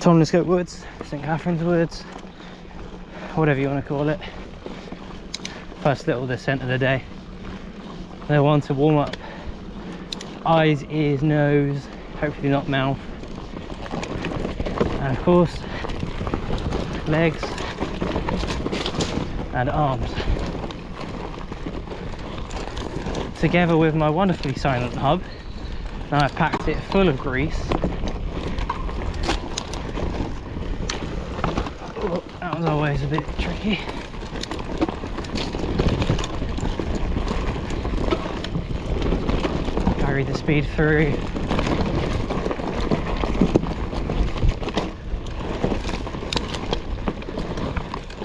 Tonlescope Woods, St Catherine's Woods, whatever you want to call it. First little descent of the day. Then one to warm up eyes, ears, nose, hopefully not mouth, and of course legs and arms, together with my wonderfully silent hub. Now I've packed it full of grease. Oh, that was always a bit tricky. Carry the speed through.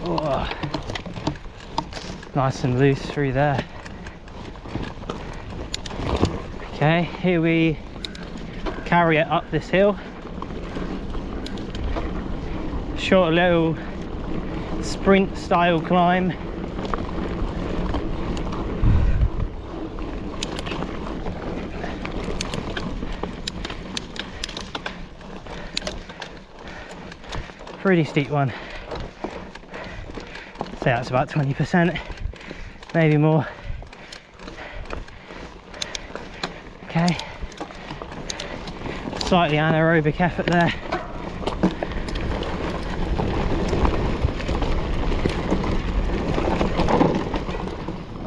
Oh, nice and loose through there. Okay, here we carry it up this hill. Short little sprint style climb. Pretty steep one. I'd say that's about 20%, maybe more. Okay, slightly anaerobic effort there.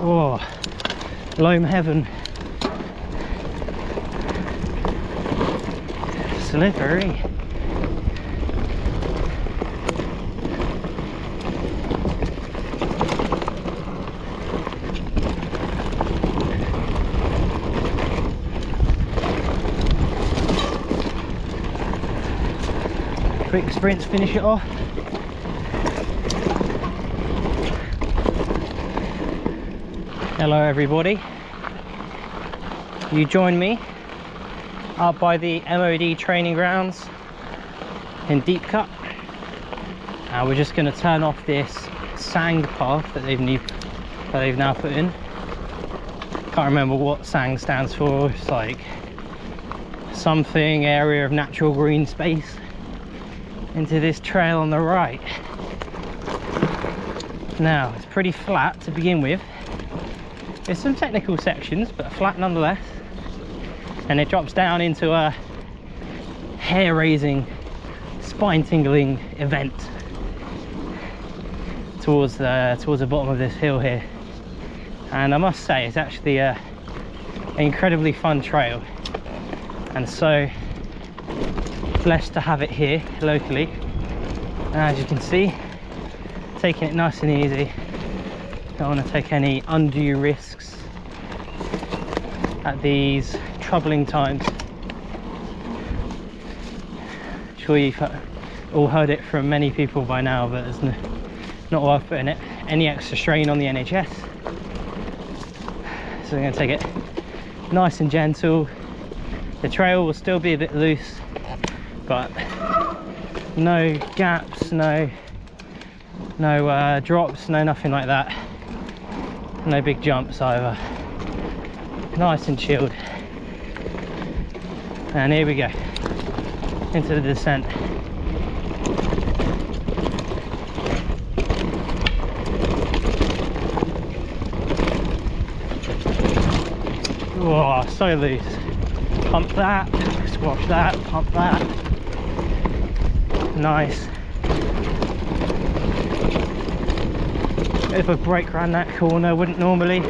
Oh, loam heaven. Slippery. Quick sprints finish it off. Hello everybody. You join me up by the MOD training grounds in Deepcut. We're just going to turn off this sang path that they've now put in. Can't remember what sang stands for. It's like something area of natural green space into this trail on the right. Now it's pretty flat to begin with. There's some technical sections, but flat nonetheless, and it drops down into a hair-raising, spine-tingling event towards the bottom of this hill here. And I must say, it's actually an incredibly fun trail, and so blessed to have it here locally. And as you can see, taking it nice and easy. Don't want to take any undue risks at these troubling times. I'm sure you've all heard it from many people by now, but it's not worth putting any extra strain on the NHS. So I'm going to take it nice and gentle. The trail will still be a bit loose, but no gaps, no drops, no nothing like that. No big jumps either. Nice and chilled. And here we go into the descent. Oh, so loose. Pump that, squash that, pump that. Nice. Bit of a break around that corner, wouldn't normally.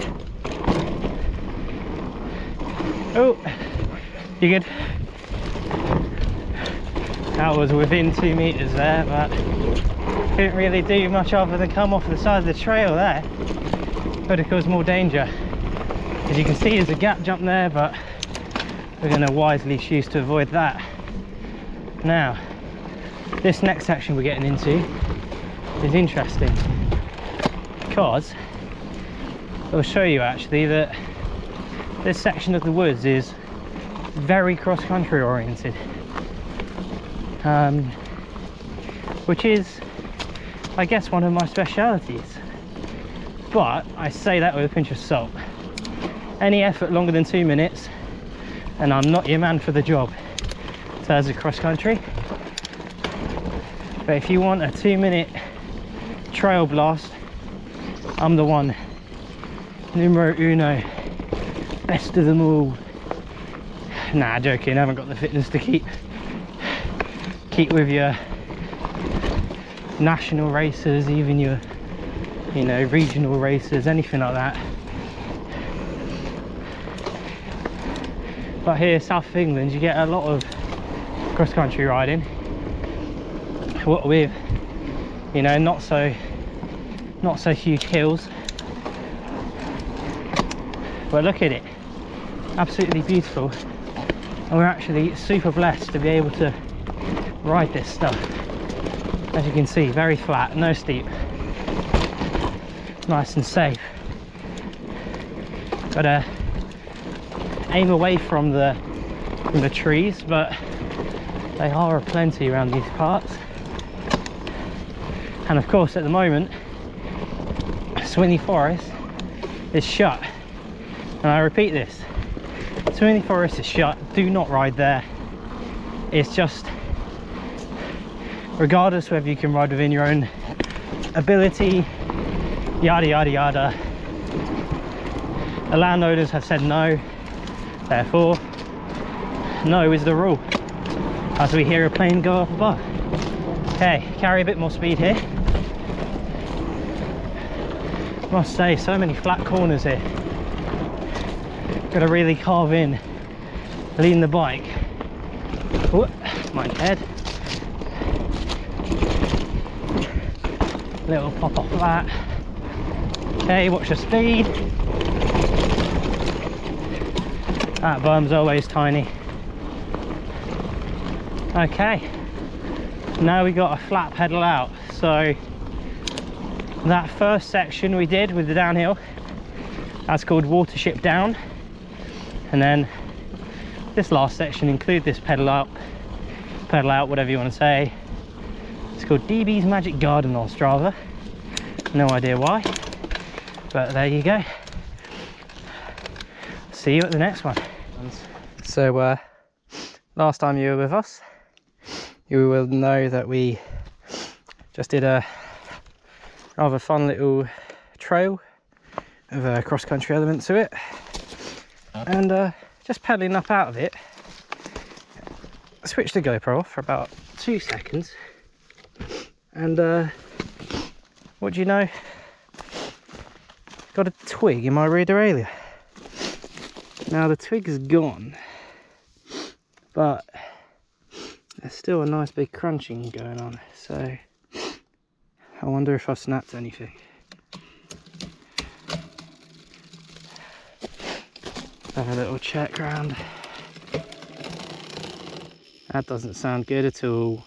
Oh, you good? That was within 2 meters there, but couldn't really do much other than come off the side of the trail there. Could have caused more danger. As you can see, there's a gap jump there, but we're going to wisely choose to avoid that. Now, this next section we're getting into is interesting, because it'll show you actually that this section of the woods is very cross-country oriented, which is, I guess, one of my specialities. But I say that with a pinch of salt. Any effort longer than 2 minutes and I'm not your man for the job. So as a cross-country, But if you want a 2-minute trail blast, I'm the one. Numero uno. Best of them all. Nah, joking, I haven't got the fitness to keep with your national races, even your, you know, regional races, anything like that. But here, south of England, you get a lot of cross-country riding. What with, you know, not so huge hills. But look at it, absolutely beautiful. And we're actually super blessed to be able to ride this stuff. As you can see, very flat, no steep, nice and safe. Gotta aim away from the trees, but they are aplenty around these parts. And of course, at the moment, Swinny Forest is shut. And I repeat this, Swinny Forest is shut. Do not ride there. It's just, regardless whether you can ride within your own ability, yada yada yada, the landowners have said no, therefore no is the rule, as we hear a plane go up above. Okay, carry a bit more speed here. Must say, so many flat corners here. Gotta really carve in, lean the bike. Whoop, my head. Little pop off that. Okay, watch the speed. That berm's always tiny. Okay, now we got a flat pedal out. So that first section we did with the downhill, that's called Watership Down. And then this last section include this pedal out, whatever you want to say. It's called DB's Magic Garden on Strava. No idea why, but there you go. See you at the next one. So last time you were with us, you will know that we just did a rather fun little trail with a cross-country element to it, and just pedaling up out of it, switched the GoPro off for about 2 seconds, and what do you know, got a twig in my rear derailleur. Now the twig's gone, but there's still a nice big crunching going on, so I wonder if I've snapped anything. Have a little check round. That doesn't sound good at all.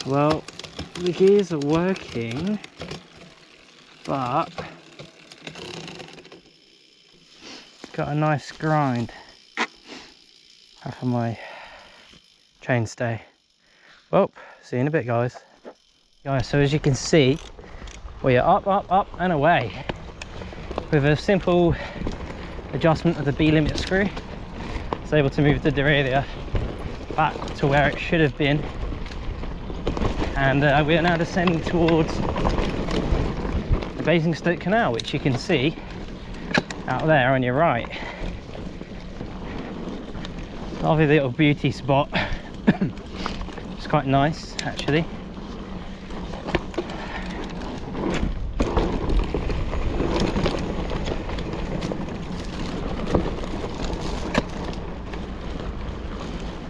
Well, the gears are working, but got a nice grind off of my chainstay. Well, see you in a bit, guys. So as you can see, we are up, up, up and away with a simple adjustment of the B-limit screw. It's able to move the derailleur back to where it should have been, and we are now descending towards the Basingstoke Canal, which you can see out there on your right. Lovely little beauty spot. It's quite nice actually.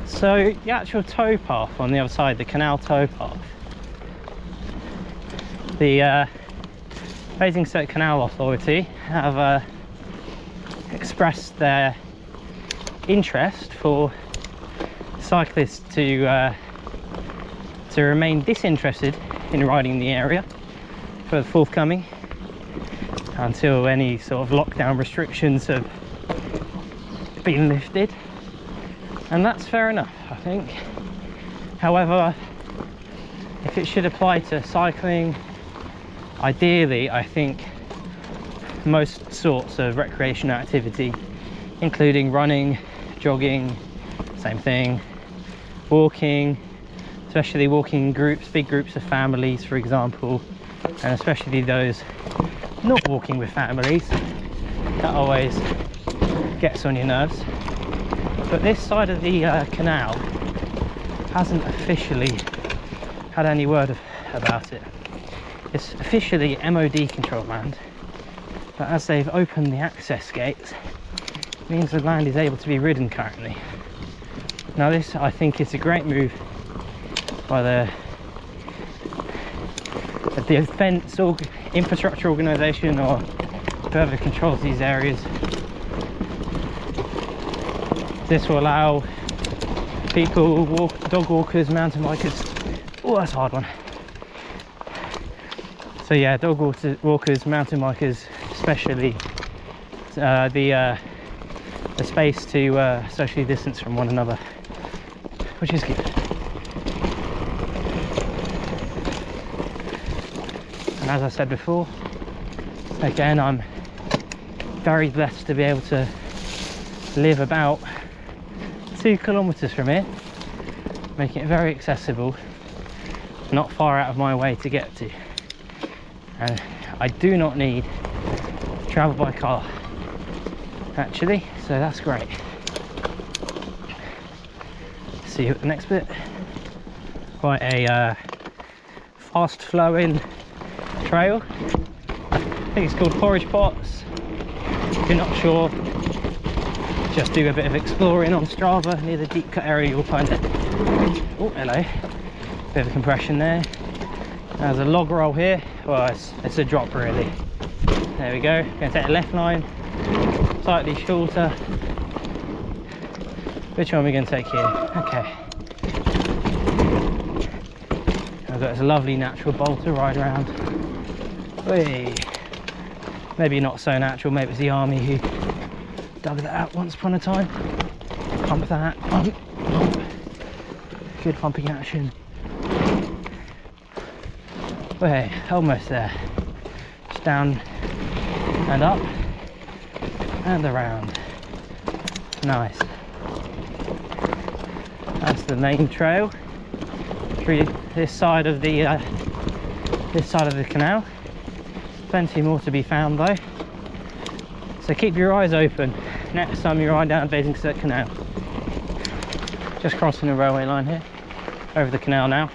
So the actual towpath on the other side, the canal towpath, the Basingstoke Canal Authority have expressed their interest for cyclists to remain disinterested in riding the area for the forthcoming, until any sort of lockdown restrictions have been lifted, and that's fair enough, I think. However, if it should apply to cycling, ideally I think most sorts of recreational activity, including running, jogging, same thing, walking, especially walking in groups, big groups of families for example, and especially those not walking with families. That always gets on your nerves. But this side of the canal hasn't officially had any word about it. It's officially MOD controlled land, but as they've opened the access gates, it means the land is able to be ridden currently. Now this, I think, is a great move by the defence or infrastructure organisation, or whoever controls these areas. This will allow people, dog walkers, mountain bikers. Oh, that's a hard one. So yeah, dog walkers, mountain bikers, especially the space to socially distance from one another, which is good. And as I said before, again, I'm very blessed to be able to live about 2 kilometers from here, making it very accessible, not far out of my way to get to. And I do not need to travel by car actually, so that's great. See you at the next bit. Quite a fast flowing trail. I think it's called Porridge Pots. If you're not sure, just do a bit of exploring on Strava. Near the Deepcut area you'll find it. Oh, hello. Bit of compression there. There's a log roll here. Well, it's a drop really. There we go. Going to take a left line, slightly shorter. Which one are we going to take here? Okay. I've got this lovely natural bowl to ride around. Whee. Maybe not so natural, maybe it's the army who dug that out once upon a time. Pump that, pump, pump. Good pumping action. Whee, almost there. Just down and up and around. Nice. That's the main trail through this side of the canal. Plenty more to be found though, so keep your eyes open next time you ride down Basingstoke Canal. Just crossing the railway line here, over the canal now,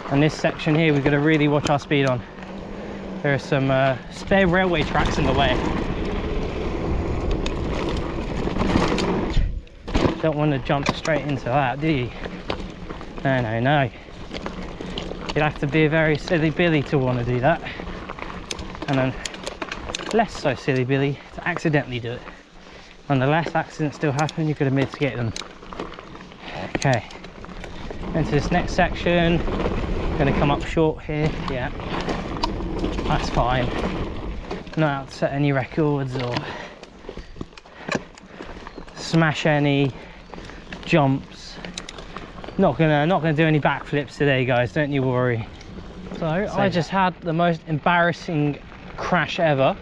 and this section here we've got to really watch our speed on. There are some spare railway tracks in the way. Don't want to jump straight into that, do you? No, no, no. You'd have to be a very silly Billy to want to do that, and then less so silly Billy to accidentally do it. Nonetheless, accidents still happen, you've got to mitigate them. Okay, into this next section, going to come up short here. Yeah, that's fine. Not out to set any records or smash any jumps. Not gonna do any backflips today, guys, don't you worry. So I just had the most embarrassing crash ever.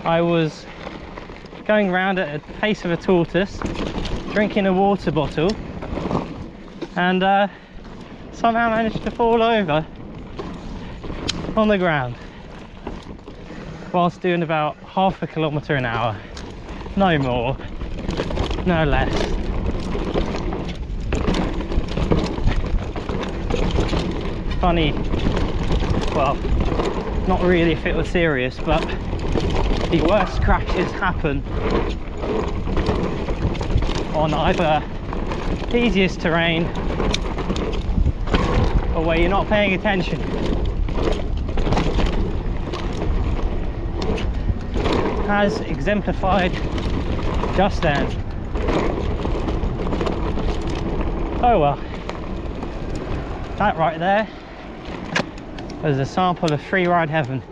I was going around at the pace of a tortoise, drinking a water bottle, and somehow managed to fall over on the ground whilst doing about half a kilometre an hour. No more, no less. Funny, well, not really if it was serious, but the worst crashes happen on either the easiest terrain or where you're not paying attention. As exemplified just then. Oh well, that right there was a sample of free ride heaven.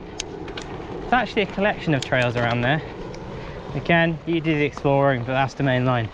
It's actually a collection of trails around there. Again, you do the exploring, but that's the main line.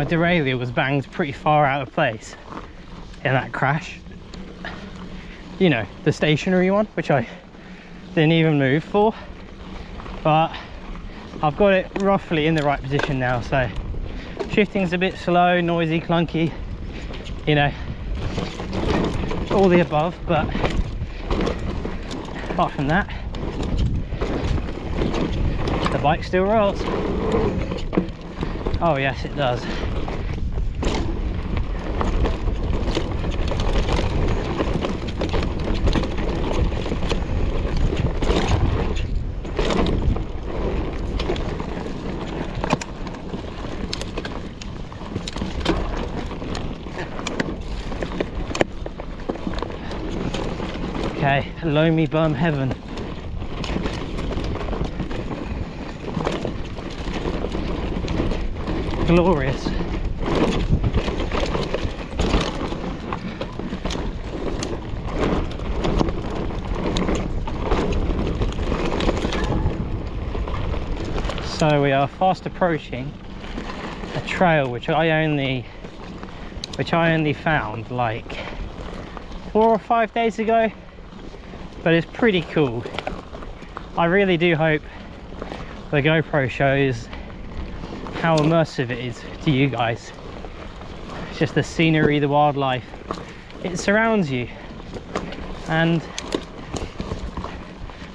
my derailleur was banged pretty far out of place in that crash. You know, the stationary one, which I didn't even move for, but I've got it roughly in the right position now. So shifting's a bit slow, noisy, clunky, you know, all the above, but apart from that, the bike still rolls. Oh yes, it does. Okay, loamy bum heaven. Glorious. So we are fast approaching a trail which I only found like 4 or 5 days ago, but it's pretty cool. I really do hope the GoPro shows how immersive it is to you guys. It's just the scenery, the wildlife, it surrounds you. And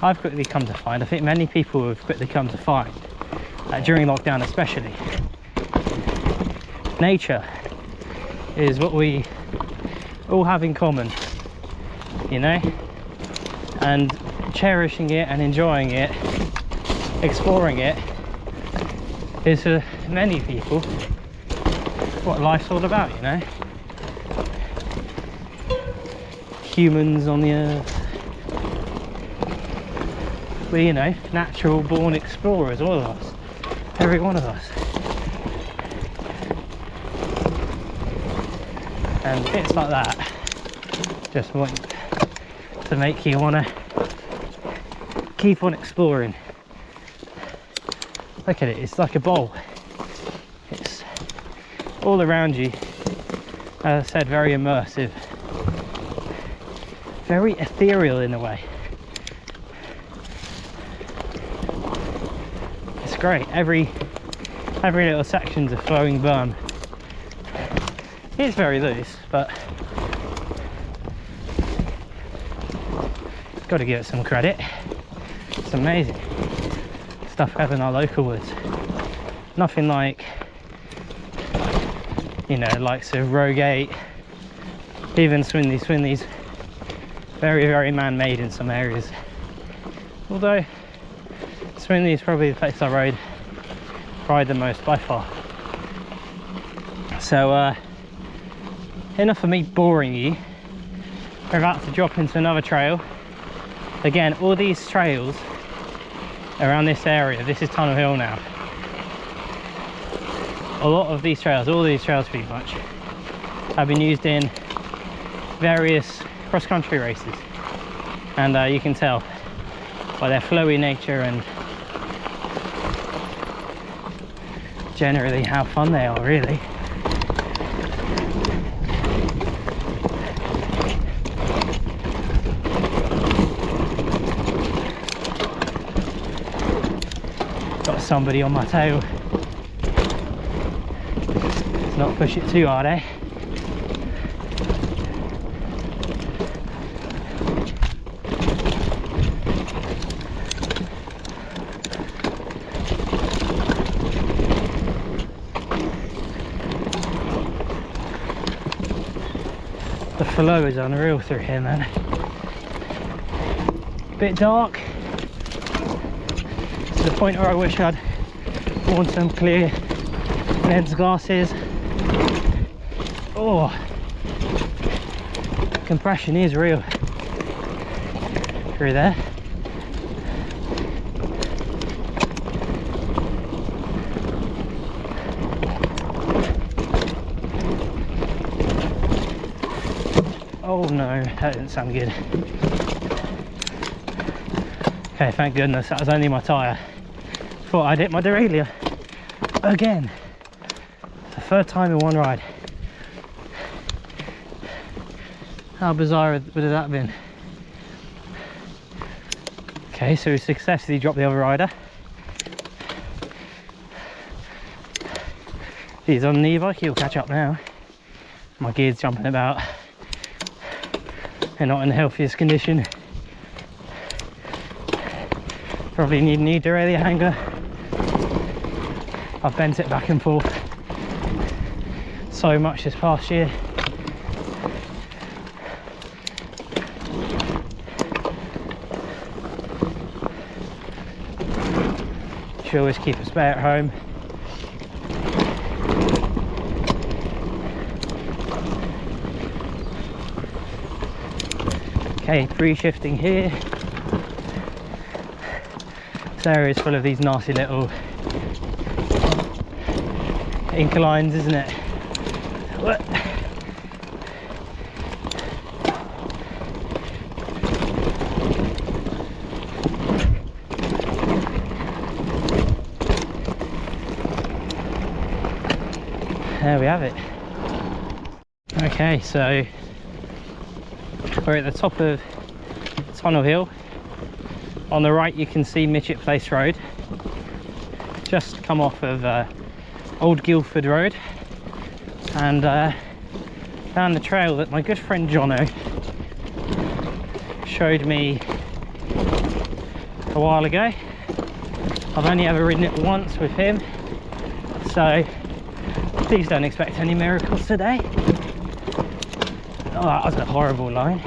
I've quickly come to find, I think many people have quickly come to find, during lockdown especially, nature is what we all have in common, you know, and cherishing it and enjoying it, exploring it, is for many people what life's all about, you know. Humans on the earth, we're, you know, natural born explorers, all of us, every one of us. And bits like that just want to make you want to keep on exploring. Look at it, it's like a bowl. It's all around you. As I said, very immersive. Very ethereal in a way. It's great. Every little section's a flowing berm. It's very loose, but got to give it some credit. It's amazing stuff we have in our local woods. Nothing like, you know, likes of Rogate, even Swinley's. Very, very man-made in some areas. Although Swinley is probably the place I ride the most by far. So enough of me boring you. We're about to drop into another trail. Again, all these trails around this area, this is Tunnel Hill now. A lot of these trails, all these trails pretty much, have been used in various cross-country races, and you can tell by their flowy nature and generally how fun they are, really. Got somebody on my tail. Let's not push it too hard, eh? The flow is unreal through here, man. Bit dark. To the point where I wish I'd worn some clear lens glasses. Oh, compression is real through there. Oh no, that didn't sound good. Okay, thank goodness that was only my tyre. Thought I'd hit my derailleur again. For third time in one ride. How bizarre would have that been? Okay, so we successfully dropped the other rider. He's on the e-bike, he'll catch up now. My gear's jumping about. They're not in the healthiest condition. Probably need a new derailleur hanger. I've bent it back and forth so much this past year. Should always keep a spare at home. Okay, pre-shifting here. This area is full of these nasty little inclines, isn't it? What? There we have it. Okay, so we're at the top of Tunnel Hill. On the right you can see Mitchett Place Road. Just come off of Old Guildford Road, and found the trail that my good friend Jono showed me a while ago. I've only ever ridden it once with him, so please don't expect any miracles today. Oh, that was a horrible line.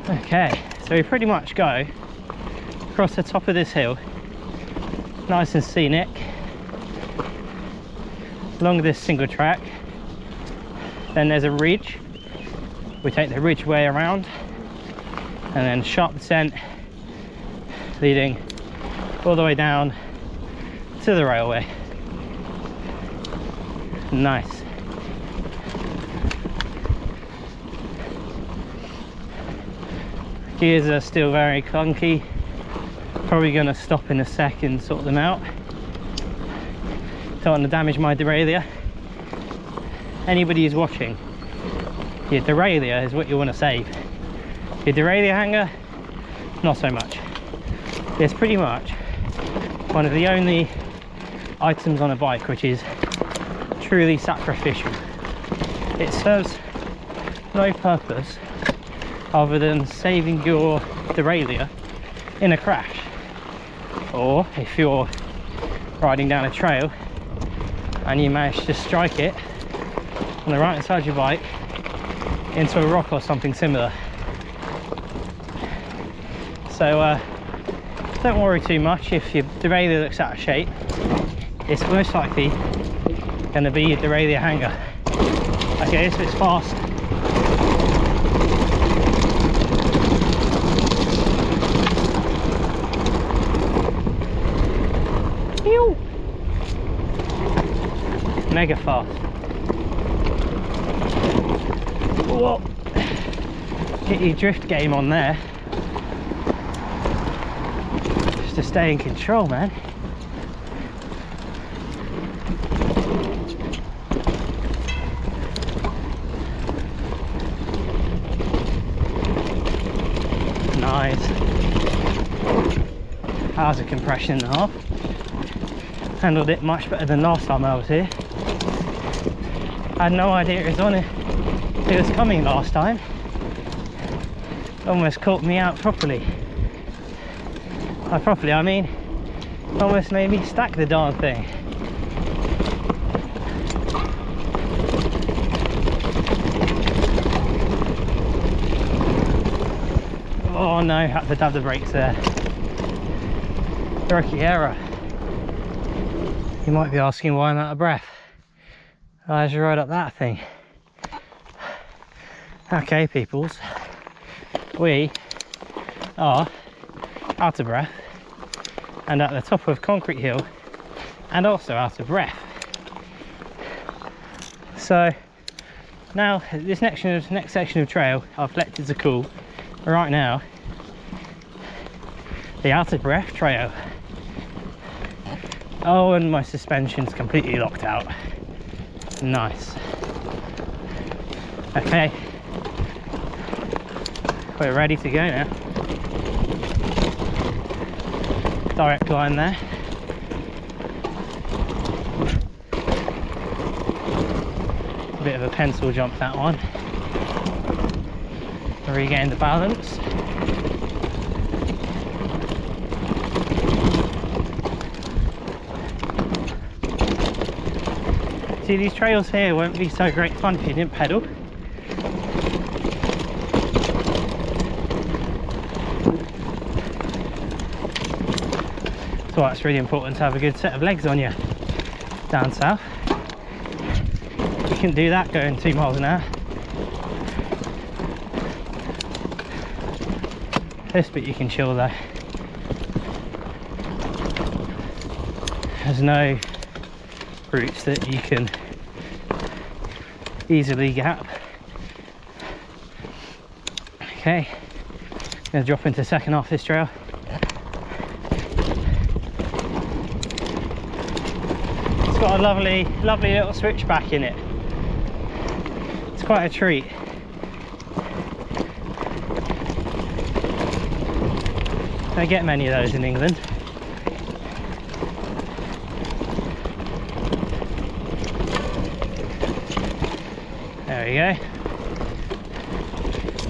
Okay, so we pretty much go across the top of this hill, nice and scenic, along this single track. Then there's a ridge. We take the ridge way around, and then sharp descent leading all the way down to the railway. Nice. Gears are still very clunky. Probably going to stop in a second, sort them out. Don't want to damage my derailleur. Anybody who's watching, your derailleur is what you want to save. Your derailleur hanger, not so much. It's pretty much one of the only items on a bike which is truly sacrificial. It serves no purpose other than saving your derailleur in a crash, or if you're riding down a trail and you manage to strike it on the right hand side of your bike into a rock or something similar. So don't worry too much if your derailleur looks out of shape. It's most likely going to be your derailleur hanger. Okay, so it's fast. Mega fast. Whoa! Get your drift game on there. Just to stay in control, man. Nice. That was a compression and a half. Handled it much better than last time I was here. I had no idea it was on it. It was coming last time. Almost caught me out properly. By properly, I mean, almost made me stack the darn thing. Oh no, had to dab the brakes there. Rookie error. You might be asking why I'm out of breath. I just rode up that thing. Okay, peoples, we are out of breath and at the top of Concrete Hill, and also out of breath. So now this next section of trail I've left it to cool. Right now, the out of breath trail. Oh, and my suspension's completely locked out. Nice. Okay, we're ready to go now. Direct line there. A bit of a pencil jump, that one. Regain the balance. See, these trails here won't be so great fun if you didn't pedal. So it's really important to have a good set of legs on you down south. You can do that going 2 miles an hour. This bit you can chill though. There's no routes that you can easily gap. Okay, I'm going to drop into the second half of this trail. It's got a lovely little switchback in it. It's quite a treat. Don't get many of those in England. There we go.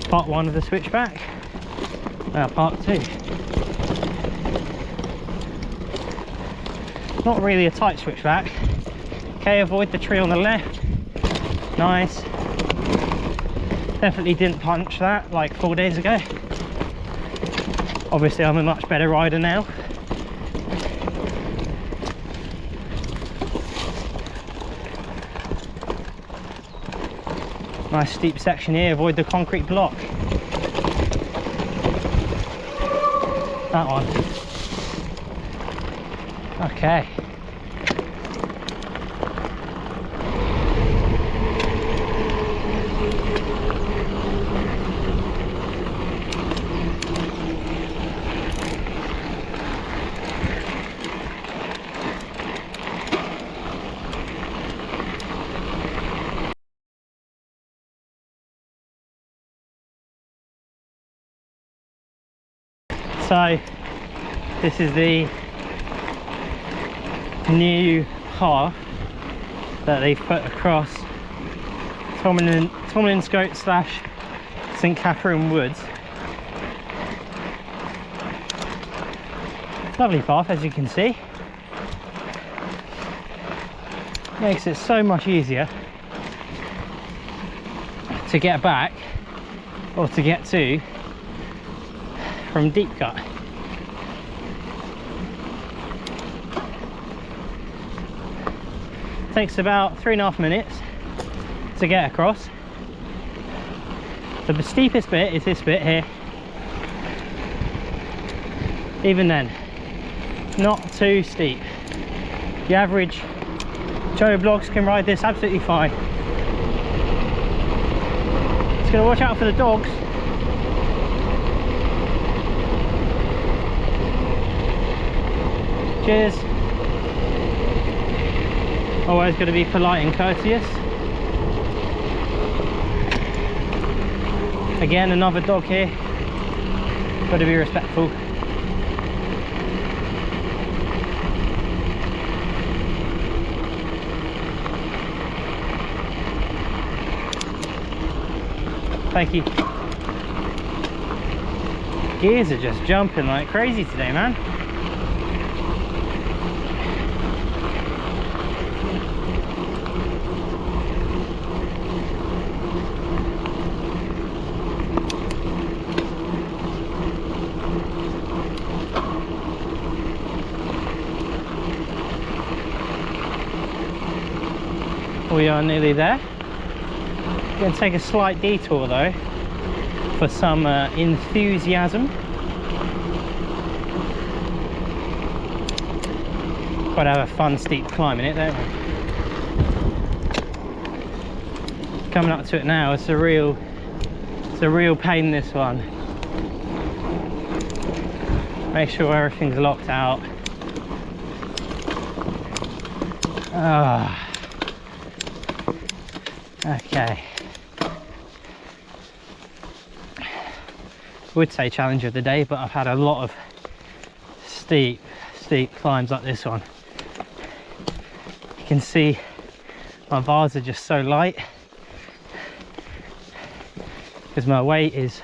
Part 1 of the switchback. Now part 2. Not really a tight switchback. Okay, avoid the tree on the left. Nice. Definitely didn't punch that like 4 days ago. Obviously I'm a much better rider now. Nice steep section here, avoid the concrete block. That one. Okay. So this is the new path that they've put across Tomlinscote / St Catherine Woods. Lovely path, as you can see. Makes it so much easier to get back or to get to from Deepcut. Takes about 3.5 minutes to get across. The steepest bit is this bit here. Even then, not too steep. The average Joe Blogs can ride this absolutely fine. Just gotta watch out for the dogs. Cheers. Always got to be polite and courteous. Again, another dog here. Got to be respectful. Thank you. Gears are just jumping like crazy today, man. We are nearly there. We're going to take a slight detour though for some enthusiasm. Quite have a fun steep climb in it, don't we? Coming up to it now, it's a real pain, this one. Make sure everything's locked out. Ah. Okay. Would say challenge of the day, but I've had a lot of steep climbs like this one. You can see my bars are just so light because my weight is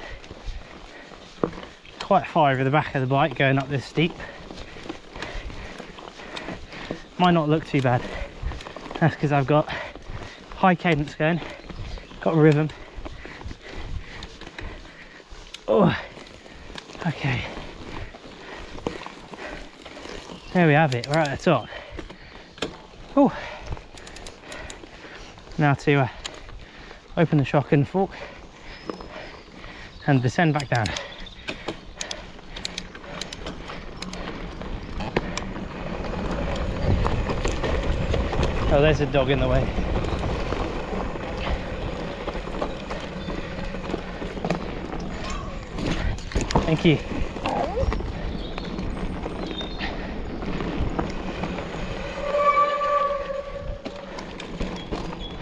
quite far over the back of the bike going up this steep. Might not look too bad. That's because I've got high cadence going, got rhythm. Oh, okay. There we have it, we're at the top. Oh, now to open the shock and fork and descend back down. Oh, there's a dog in the way. Thank you.